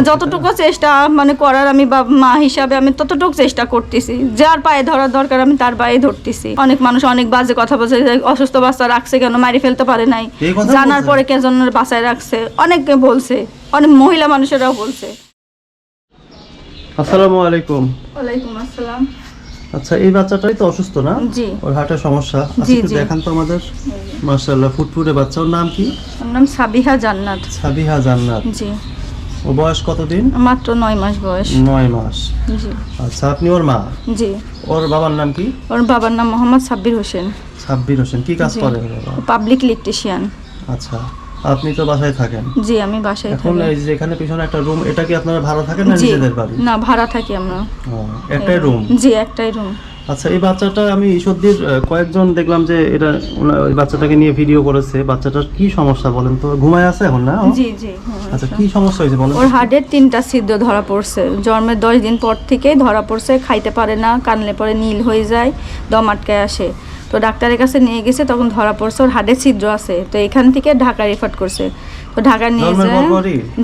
যতটুকু চেষ্টা মানে করার আমি মা হিসাবে আমি ততটুকু চেষ্টা করতেছি, যার পায়ে ধরার দরকার আমি তার পায়ে ধরতেছি। অনেক মানুষ অনেক বাজে কথা বলছে, অসুস্থ বাচ্চা রাখছে কেন, মারি ফেলতে পারে নাই, জানার পরে কেন বাসায় রাখছে, অনেকে বলছে, অনেক মহিলা মানুষেরাও বলছে। আসসালামু আলাইকুম। ওয়ালাইকুম আসসালাম। আচ্ছা, এই বাচ্চাটাই তো অসুস্থ না? জি। ওর হার্টের সমস্যা। আজকে দেখান তো আমাদের। মাশাআল্লাহ, ফুটফুটে বাচ্চা। ওর নাম কি? ওর নাম সাবিহা জান্নাত। সাবিহা জান্নাত। জি। ওর বয়স কতদিন? মাত্র 9 মাস বয়স। 9 মাস। জি। আচ্ছা, আপনি ওর মা? জি। ওর বাবার নাম কি? ওর বাবার নাম মোহাম্মদ সাব্বির হোসেন। সাব্বির হোসেন। কি কাজ করে বাবা? Public electrician. আচ্ছা, আপনি তো বাসায় থাকেন? জি, আমি বাসায় থাকি। এখন এই যে এখানে পিছনে একটা রুম, এটা কি আপনারা ভাড়া থাকেন না নিজেদের বাড়ি? না, ভাড়া থাকি আমরা। একটাই রুম? জি, একটাই রুম। আচ্ছা, এই বাচ্চাটা আমি ঈশ্বরদীর কয়েকজন দেখলাম যে এটা ওই বাচ্চাটাকে নিয়ে ভিডিও করেছে। বাচ্চাটার কি সমস্যা বলেন তো? ঘুমায় আছে এখন না? জি জি। আচ্ছা, কি সমস্যা হয়েছে বলেন? ওর হার্টের 3টা ছিদ্র ধরা পড়ছে, জন্মের 10 দিন পর থেকেই ধরা পড়ছে। খাইতে পারে না, কানলে পরে নীল হয়ে যায়, দম আটকায় আসে। তো ডাক্তারের কাছে নিয়ে গেছে, তখন ধরা পড়ছে ওর হার্টের ছিদ্র আছে। তো এখান থেকে ঢাকা রেফার করছে। তো ঢাকা নিয়ে যায়।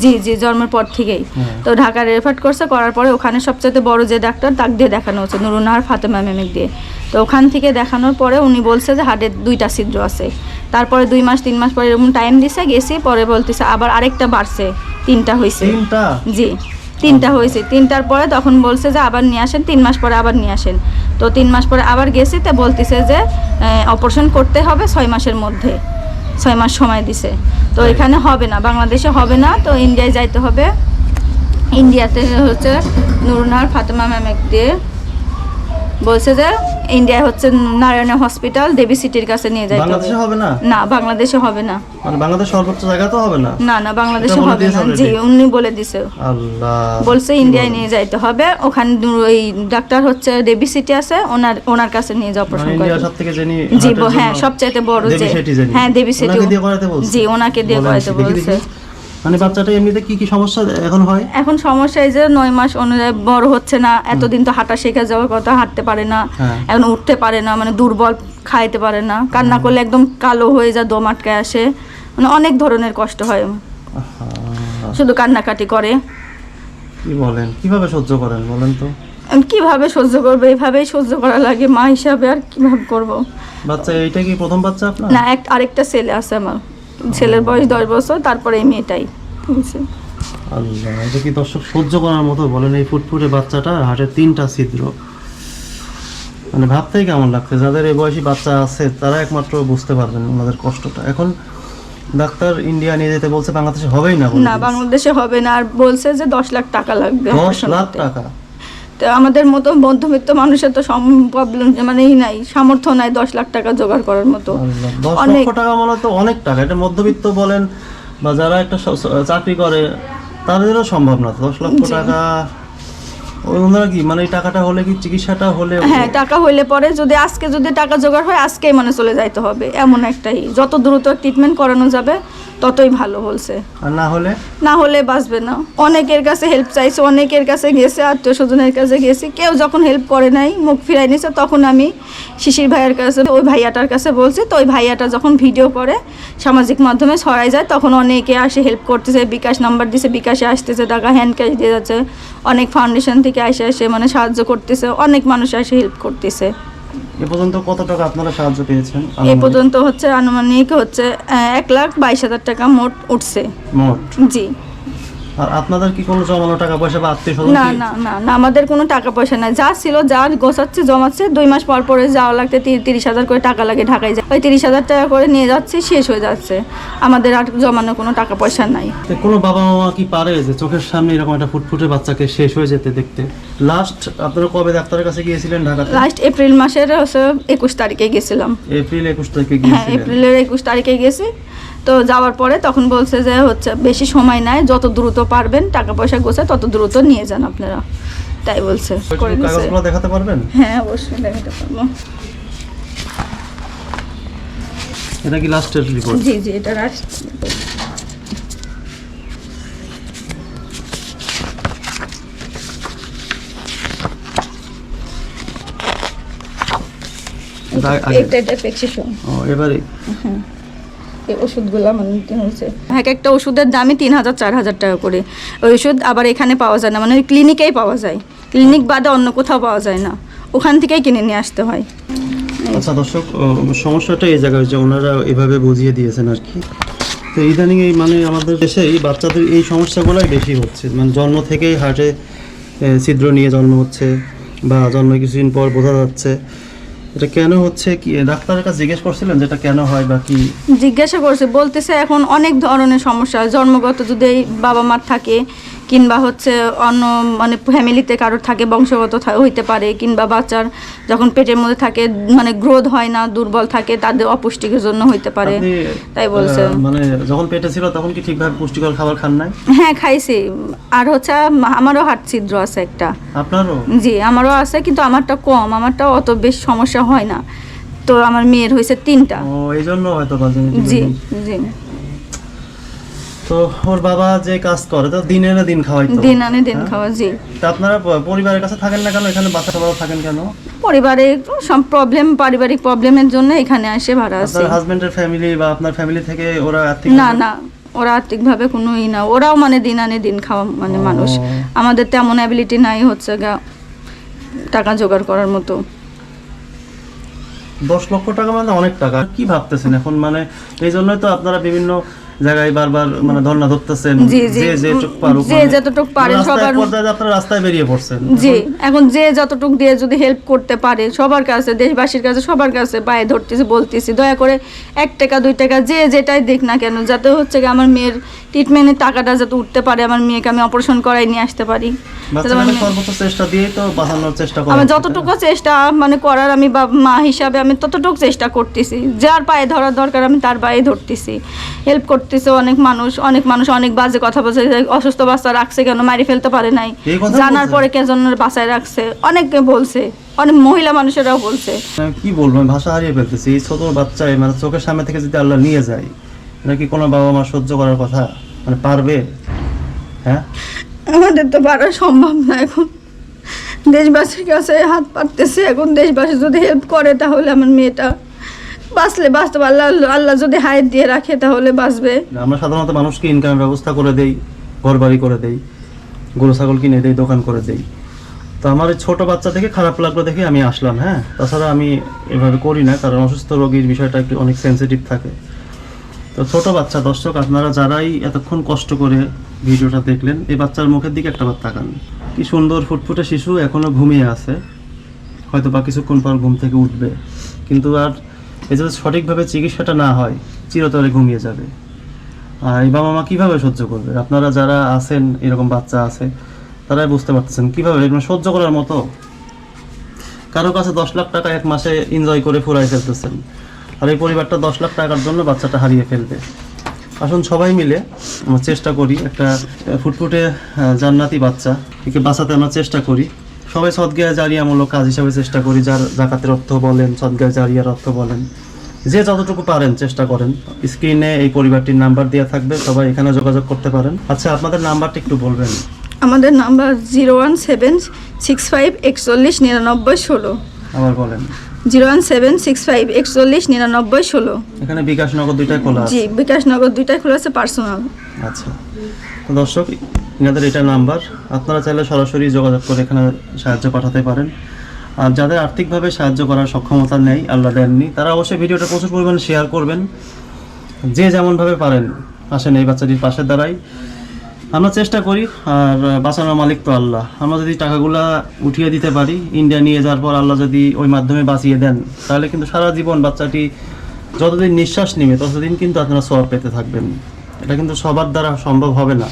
জি জি, জন্মের পর থেকেই। তো ঢাকা রেফার করছে, করার পরে ওখানে সবচেয়ে বড় যে ডাক্তার, তাকে দিয়ে দেখানো হচ্ছে, নুরুন্নাহার ফাতেমা ম্যামেক দিয়ে। তো ওখান থেকে দেখানোর পরে উনি বলছে যে হার্টের 2টা ছিদ্র আছে। তারপরে 2 মাস 3 মাস পরে এরকম টাইম দিছে, গেছি, পরে বলতেছে আবার আরেকটা বাড়ছে, 3টা হয়েছে। জি, 3টা হয়েছে। 3টার পরে তখন বলছে যে আবার নিয়ে আসেন, 3 মাস পরে আবার নিয়ে আসেন। তো 3 মাস পরে আবার গেছি, তো বলতেছে যে অপারেশন করতে হবে 6 মাসের মধ্যে। 6 মাস সময় দিছে। তো এখানে হবে না, বাংলাদেশে হবে না, তো ইন্ডিয়ায় যাইতে হবে। ইন্ডিয়াতে হচ্ছে নুরুন্নাহার ফাতেমা ম্যামেক দিয়ে বলছে যে ইন্ডিয়ায় হচ্ছে নারায়ণ হসপিটাল দেবী সিটির কাছে নিয়ে যাইতে হবে। বাংলাদেশে হবে না? না, বাংলাদেশে হবে না। মানে বাংলাদেশ সর্বোচ্চ জায়গা তো হবে না? না না, বাংলাদেশে হবে না। জি, উনি বলে দিছে। আল্লাহ, বলছে ইন্ডিয়ায় নিয়ে যাইতে হবে। ওখানে ওই ডাক্তার হচ্ছে দেবী সিটি আছে, ওনার কাছে নিয়ে যাওয়া অপারেশন করে। ইন্ডিয়া সবথেকে যিনি জি, হ্যাঁ, সবচাইতে বড় যে, হ্যাঁ, দেবী সিটি। ওনাকে দিয়ে করাতে বলছে? জি, ওনাকে দিয়ে করাতে বলছে। মানে বাচ্চাটা এমনিতে কি কি সমস্যা এখন হয়? এখন সমস্যা এই যে 9 মাস অনুযায়ী বড় হচ্ছে না। এতদিন তো হাঁটা শেখা যাওয়ার কথা, হাঁটতে পারে না, এখন উঠতে পারে না, মানে দুর্বল, খাইতে পারে না, কান্না করলে একদম কালো হয়ে যায়, দম আটকায় আসে, মানে অনেক ধরনের কষ্ট হয়, শুধু কান্নাকাটি করে। কি বলেন, কিভাবে সহ্য করেন বলেন তো? কিভাবে সহ্য করবো, এইভাবেই সহ্য করা লাগে মা হিসাবে, আর কিভাবে করবো। বাচ্চা এইটা কি প্রথম বাচ্চা আপনার? না, আরেকটা ছেলে আছে আমার। ছেলের বয়স 10 বছর, তারপরে এই মেয়েটাই। আল্লাহ, এটা কি দর্শক সহ্য করার মতো বলেন? এই ফুটফুটে বাচ্চাটা হার্টের 3টা ছিদ্র, মানে ভাবতেই কেমন লাগছে। যাদের এই বয়সী বাচ্চা আছে তারা একমাত্র বুঝতে পারবেন ওনাদের কষ্টটা। এখন ডাক্তার ইন্ডিয়া নিয়ে যেতে বলছে, বাংলাদেশে হবেই না? না, বাংলাদেশে হবে না, আর বলছে যে 10 লাখ টাকা লাগবে। 10 লাখ টাকা? তো আমাদের মতো মধ্যবিত্ত মানুষের তো প্রবলেম, মানে নাই, সামর্থ্য নাই 10 লাখ টাকা জোগাড় করার মতো। 10 লক্ষ টাকা মানে তো অনেক টাকা। এটা মধ্যবিত্ত বলেন বা যারা একটা চাকরি করে তাদেরও সম্ভব না 10 লক্ষ টাকা। ওনারা কি মানে এই টাকাটা হলে কি চিকিৎসাটা হলে? হ্যাঁ, টাকা হইলে পরে যদি আজকে যদি টাকা জোগাড় হয়, আজকেই মানে চলে যাইতে হবে, এমন একটাই। যত দ্রুত ট্রিটমেন্ট করানো যাবে ততই ভালো বলছে। আর না হলে বাঁচবে না। অনেকের কাছে হেল্প চাইছে, অনেকের কাছে গেছে, আত্মীয় স্বজনের কাছে গেছি, কেউ যখন হেল্প করে নাই, মুখ ফিরাই নিছে, তখন আমি শিশির ভাইয়ের কাছে, ওই ভাইয়াটার কাছে বলছি। তো ওই ভাইয়াটা যখন ভিডিও করে সামাজিক মাধ্যমে ছড়াই যায়, তখন অনেকে আসে হেল্প করতেছে, বিকাশ নাম্বার দিছে, বিকাশে আসতেছে টাকা, হ্যান্ড ক্যাশ দিয়ে যাচ্ছে, অনেক ফাউন্ডেশন থেকে এসে মানে সাহায্য করতেছে, অনেক মানুষ এসে হেল্প করতেছে। এ পর্যন্ত কত টাকা আপনারা সাহায্য পেয়েছেন? এ পর্যন্ত হচ্ছে আনুমানিক হচ্ছে 1,22,000 টাকা মোট উঠছে। জি। আর আপনাদের কি কোনো জমানো টাকা পয়সা বা আত্মীয় স্বজন? না না না না, আমাদের কোনো টাকা পয়সা নাই। যা ছিল, যা গোছাচ্ছে, জমাচ্ছে, 2 মাস পর পরে যাওয়া লাগতে 30,000 করে টাকা লাগে, ঢাকায় যায়। ওই 30,000 টাকা করে নিয়ে যাচ্ছে, শেষ হয়ে যাচ্ছে। আমাদের আর জমানো কোনো টাকা পয়সা নাই। কোনো বাবা মা কি পারে যে চোখের সামনে এরকম একটা ফুটফুটে বাচ্চাকে শেষ হয়ে যেতে দেখতে? লাস্ট আপনারা কবে ডাক্তারের কাছে গিয়েছিলেন ঢাকাতে? লাস্ট এপ্রিল মাসের 21 তারিখে গেছিলাম। এপ্রিল 21 তারিখে হ্যাঁ, গিয়েছিলেন? এপ্রিলের 21 তারিখে গেছি। তো যাওয়ার পরে তখন বলছে যে হচ্ছে বেশি সময় নাই, যত দ্রুত পারবেন টাকা পয়সা গোছায় তত দ্রুত নিয়ে যান আপনারা, তাই বলছে। কাগজগুলো দেখাতে পারবেন? হ্যাঁ, অবশ্যই দেখাতে পারবো। এটা কি লাস্টের রিপোর্ট? জি জি, এটা লাস্ট। এটা প্রেসক্রিপশন। এবারে এই ওষুধগুলো আমার নিতে হয়েছে। এক একটা ওষুধের দামই 3,000-4,000 টাকা করে। ওই ওষুধ আবার এখানে পাওয়া যায় না, মানে ওই ক্লিনিকেই পাওয়া যায়, ক্লিনিক বাদে অন্য কোথাও পাওয়া যায় না, ওখান থেকেই কিনে নিয়ে আসতে হয়। আচ্ছা দর্শক, সমস্যাটা এই জায়গায় যে ওনারা এভাবে বুঝিয়ে দিয়েছেন আর কি। তো ইদানিং এই মানে আমাদের দেশে এই বাচ্চাদের এই সমস্যাগুলোই বেশি হচ্ছে, মানে জন্ম থেকেই হার্টে ছিদ্র নিয়ে জন্ম হচ্ছে বা জন্মের কিছুদিন পর বোঝা যাচ্ছে। এটা কেন হচ্ছে কি ডাক্তারের কাছে জিজ্ঞেস করছিলেন যেটা কেন হয় বা কি? জিজ্ঞাসা করছে, বলতেছে এখন অনেক ধরনের সমস্যা, জন্মগত যদি বাবা মার থাকে কিংবা হচ্ছে অন্য মানে ফ্যামিলিতে কারোর থাকে, বংশগত হইতে পারে, কিংবা বাচ্চার যখন পেটের মধ্যে থাকে মানে গ্রোথ হয় না, দুর্বল থাকে, তাদের অপুষ্টির জন্য হইতে পারে, তাই বলছে। মানে যখন পেটে ছিল তখন কি ঠিকভাবে পুষ্টিকর খাবার খান নাই? হ্যাঁ খাইছি, আর হচ্ছে আমারও হার্ট ছিদ্র আছে একটা। আপনারও? জি আমারও আছে, কিন্তু আমারটা কম, আমারটা অত বেশি সমস্যা হয় না। তো আমার মেয়ের হয়েছে 3টা। ও এই জন্য হয়তো জি জি। তো ওর বাবা যে কাজ করে তো দিন এনে দিন খাওয়াই, তো দিন আনে দিন খাওয়া। জি। তা আপনারা পরিবারের কাছে থাকেন না কেন? এখানে বাচ্চা সবাই থাকেন কেন? পরিবারে সব প্রবলেম, পারিবারিক প্রবলেমের জন্য এখানে এসে ভাড়া আছে। আপনার হাজবেন্ডের ফ্যামিলি বা আপনার ফ্যামিলি থেকে ওরা আর্থিক? না না, ওরা আর্থিকভাবে কোনোই না, ওরাও মানে দিন আনে দিন খাওয়া মানে মানুষ। আমাদের তেমন অ্যাবিলিটি নাই হচ্ছে টাকা জোগাড় করার মতো। 10 লক্ষ টাকা মানে অনেক টাকা। কি ভাবতেছেন এখন? মানে এই জন্যই তো আপনারা বিভিন্ন জায়গায় বারবার মানে ধর্ণা ধরতেছেন, যে যেটুক পারুক, যে যতটুক পারে সবার পর্যায়ে আপনারা রাস্তায় বেরিয়ে পড়ছেন। জি, এখন যে যতটুক দিয়ে যদি হেল্প করতে পারে সবার কাছে, দেশবাসীর কাছে, সবার কাছে পায়ে ধরতেছি, বলতেছি দয়া করে 1 টাকা 2 টাকা যে যেটাই দেখ না কেন, যাতে হচ্ছে কি আমার মেয়ের ট্রিটমেন্টের টাকাটা যাতে উঠতে পারে, আমার মেয়েকে আমি অপারেশন করাই নিয়ে আসতে পারি। সর্বোচ্চ চেষ্টা দিয়ে তো বাঁচানোর চেষ্টা করি। আমি যতটুকু চেষ্টা মানে করার, আমি মা হিসাবে আমি ততটুকু চেষ্টা করতেছি, যার পায়ে ধরার দরকার আমি তার পায়ে ধরতেছি, হেল্প করতেছে। অনেক মানুষ অনেক বাজে কথা বলছে, অসুস্থ বাচ্চা রাখছে কেন, মারি ফেলতে পারে নাই, জানার পরে কেন বাসায় রাখছে, অনেকে বলছে, অনেক মহিলা মানুষেরাও বলছে। কি বলবো, ভাষা হারিয়ে ফেলতেছি। এই ছোট বাচ্চায় মানে চোখের সামনে থেকে যদি আল্লাহ নিয়ে যায়, এটা কি কোনো বাবা মা সহ্য করার কথা? মানে পারবে? হ্যাঁ, আমাদের তো পারা সম্ভব না। এখন দেশবাসীর কাছে হাত পাততেছে, এখন দেশবাসী যদি হেল্প করে তাহলে আমার মেয়েটা বাঁচতে পারবে। আল্লাহ যদি হায়াত দিয়ে রাখে তাহলে বাঁচবে। আমরা সাধারণত মানুষকে ইনকামের ব্যবস্থা করে দেই, ঘর বাড়ি করে দেই, গরু ছাগল কিনে দেই, দোকান করে দেই। তো আমার এই ছোট বাচ্চা থেকে খারাপ লাগলো দেখে আমি আসলাম। হ্যাঁ, তাছাড়া আমি এভাবে করি না, কারণ অসুস্থ রোগীর বিষয়টা একটু অনেক সেন্সিটিভ থাকে। তো ছোট বাচ্চা, দর্শক আপনারা যারাই এতক্ষণ কষ্ট করে ভিডিওটা দেখলেন, এই বাচ্চার মুখের দিকে একটা বার তাকান। কি সুন্দর ফুটফুটে শিশু, এখনো ঘুমিয়ে আছে, হয়তো বা কিছুক্ষণ পর ঘুম থেকে উঠবে, কিন্তু আর এই যদি সঠিকভাবে চিকিৎসাটা না হয় চিরতরে ঘুমিয়ে যাবে। আর এই বাবা মা কীভাবে সহ্য করবে? আপনারা যারা আছেন, এরকম বাচ্চা আছে, তারাই বুঝতে পারতেছেন কীভাবে এগুলো সহ্য করার মতো। কারো কাছে 10 লাখ টাকা এক মাসে এনজয় করে ফুরাই ফেলতেছেন, আর এই পরিবারটা 10 লাখ টাকার জন্য বাচ্চাটা হারিয়ে ফেলবে। আসুন সবাই মিলে আমরা চেষ্টা করি একটা ফুটফুটে জান্নাতি বাচ্চা একে বাঁচাতে আমরা চেষ্টা করি। সবাই সদগায়ে জারিয়ামূলক কাজ হিসাবে চেষ্টা করি, যার জাকাতের অর্থ বলেন, সদগায়ে জারিয়ার অর্থ বলেন, যে যতটুকু পারেন চেষ্টা করেন। স্ক্রিনে এই পরিবারটির নাম্বার দেওয়া থাকবে, সবাই এখানে যোগাযোগ করতে পারেন। আচ্ছা, আপনাদের নাম্বারটা একটু বলবেন। আমাদের নাম্বার 01765419916। আবার বলেন। 01765419916। এখানে বিকাশ নগদ 2টাই খোলা আছে? জি, বিকাশ নগদ 2টাই খোলা আছে, পার্সোনাল। আচ্ছা, তো দর্শক এনাদের এটা নাম্বার, আপনারা চাইলে সরাসরি যোগাযোগ করে এখানে সাহায্য পাঠাতে পারেন। আর যাদের আর্থিকভাবে সাহায্য করার সক্ষমতা নেই, আল্লাহ দেননি, তারা অবশ্যই ভিডিওটা প্রচুর পরিমাণে শেয়ার করবেন। যে যেমনভাবে পারেন আসেন এই বাচ্চাটির পাশে দাঁড়াই। আমরা চেষ্টা করি, আর বাঁচানোর মালিক তো আল্লাহ। আমরা যদি টাকাগুলা উঠিয়ে দিতে পারি, ইন্ডিয়া নিয়ে যাওয়ার পর আল্লাহ যদি ওই মাধ্যমে বাঁচিয়ে দেন, তাহলে কিন্তু সারা জীবন বাচ্চাটি যতদিন নিঃশ্বাস নেবে ততদিন কিন্তু আপনারা সওয়াব পেতে থাকবেন। এটা কিন্তু সবার দ্বারা সম্ভব হবে না।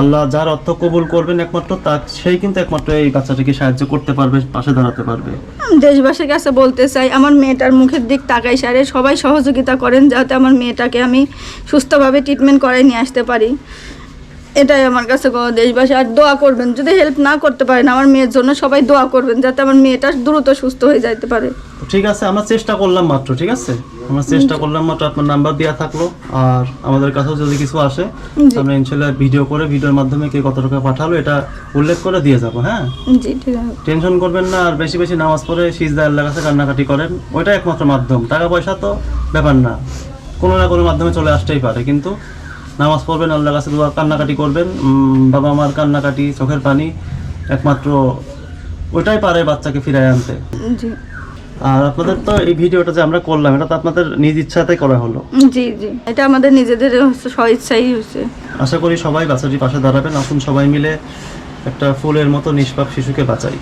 আল্লাহ যার অর্থ কবুল করবেন একমাত্র সেই কিন্তু একমাত্র এই বাচ্চাটিকে সাহায্য করতে পারবে, পাশে দাঁড়াতে পারবে। দেশবাসীর কাছে বলতে চাই, আমার মেয়েটার মুখের দিক তাকাই সারে সবাই সহযোগিতা করেন, যাতে আমার মেয়েটাকে আমি সুস্থভাবে ট্রিটমেন্ট করাই নিয়ে আসতে পারি। এটাই আমার কাছে দেশবাসী। আর দোয়া করবেন, যদি হেল্প না করতে পারেন আমার মেয়ের জন্য সবাই দোয়া করবেন, যাতে আমার মেয়েটা দ্রুত সুস্থ হয়ে যাইতে পারে। ঠিক আছে, আমরা চেষ্টা করলাম মাত্র। ঠিক আছে, আমরা চেষ্টা করলাম মাত্র। আপনার নাম্বার দেওয়া থাকলো, আর আমাদের কাছেও যদি কিছু আসে আমরা ইনশাআল্লাহ ভিডিও করে, ভিডিওর মাধ্যমে কে কত টাকা পাঠালো এটা উল্লেখ করে দিয়ে যাবো। হ্যাঁ জি, ঠিক আছে, টেনশন করবেন না। আর বেশি বেশি নামাজ পড়ে সিজদা আল্লাহর কাছে কান্নাকাটি করেন, ওইটা একমাত্র মাধ্যম। টাকা পয়সা তো ব্যাপার না, কোনো না কোনো মাধ্যমে চলে আসতেই পারে, কিন্তু নামাজ পড়বেন, আল্লাহর কাছে দোয়া, কান্নাকাটি করবেন, বাবা মার কান্নাকাটি, চোখের পানি একমাত্র ওইটাই পারে বাচ্চাকে ফিরায় আনতে। জি আর আপনাদের তো এই ভিডিওটা যে আমরা করলাম, এটা তো আপনাদের নিজ ইচ্ছাতেই করা হলো। জি জি, এটা আমাদের নিজেদের স্বইচ্ছাই হয়েছে। আশা করি সবাই বাচ্চাটির পাশে দাঁড়াবেন। আসুন সবাই মিলে একটা ফুলের মতো নিষ্পাপ শিশুকে বাঁচাই।